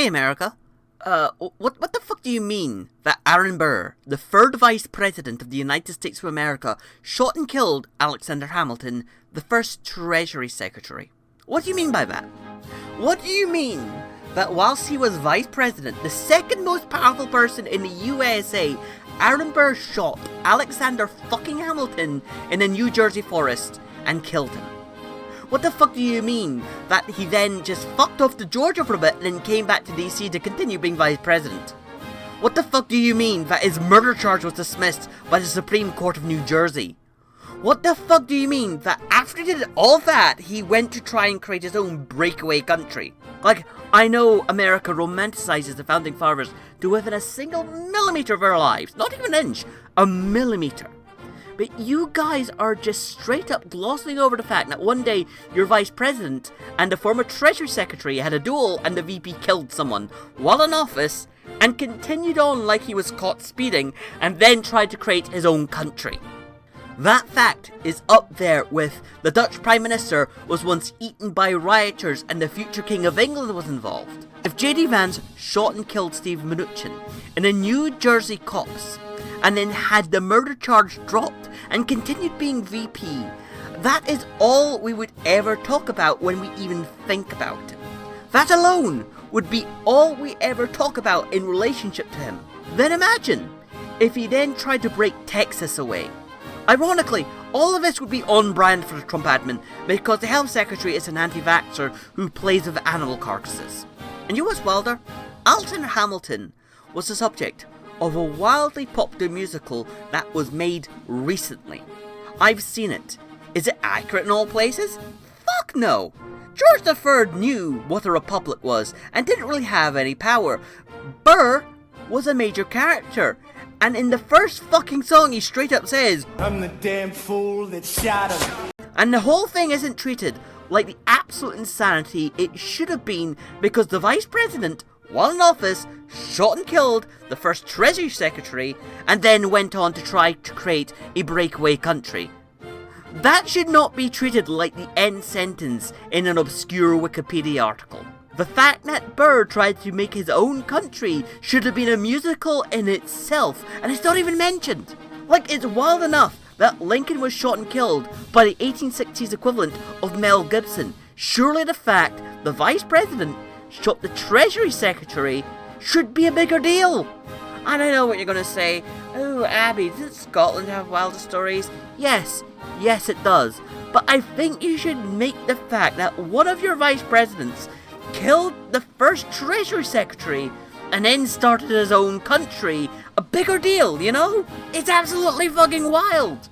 Hey America, what the fuck do you mean that Aaron Burr, the third Vice President of the United States of America, shot and killed Alexander Hamilton, the first Treasury Secretary? What do you mean by that? What do you mean that whilst he was Vice President, the second most powerful person in the USA, Aaron Burr shot Alexander fucking Hamilton in a New Jersey forest and killed him? What the fuck do you mean that he then just fucked off to Georgia for a bit and then came back to DC to continue being Vice President? What the fuck do you mean that his murder charge was dismissed by the Supreme Court of New Jersey? What the fuck do you mean that after he did all that, he went to try and create his own breakaway country? Like, I know America romanticizes the Founding Fathers to within a single millimeter of our lives, not even an inch, a millimeter. But you guys are just straight up glossing over the fact that one day your Vice President and the former Treasury Secretary had a duel and the VP killed someone while in office and continued on like he was caught speeding and then tried to create his own country. That fact is up there with the Dutch Prime Minister was once eaten by rioters and the future King of England was involved. If J.D. Vance shot and killed Steve Mnuchin in a New Jersey copse and then had the murder charge dropped and continued being VP, that is all we would ever talk about when we even think about it. That alone would be all we ever talk about in relationship to him. Then imagine if he then tried to break Texas away. Ironically, all of this would be on brand for the Trump admin because the Health Secretary is an anti-vaxxer who plays with animal carcasses. And you know what's wilder? Alexander Hamilton was the subject of a wildly popular musical that was made recently. I've seen it. Is it accurate in all places? Fuck no! George III knew what a republic was and didn't really have any power. Burr was a major character, and in the first fucking song he straight up says, "I'm the damn fool that shot him." And the whole thing isn't treated like the absolute insanity it should have been because the Vice President, while in office, shot and killed the first Treasury Secretary and then went on to try to create a breakaway country. That should not be treated like the end sentence in an obscure Wikipedia article. The fact that Burr tried to make his own country should have been a musical in itself, and it's not even mentioned. Like, it's wild enough that Lincoln was shot and killed by the 1860s equivalent of Mel Gibson. Surely the fact the Vice President shot the Treasury Secretary should be a bigger deal. And I know what you're going to say. Oh, Abby, doesn't Scotland have wilder stories? Yes it does. But I think you should make the fact that one of your Vice Presidents killed the first Treasury Secretary and then started his own country a bigger deal, you know? It's absolutely fucking wild.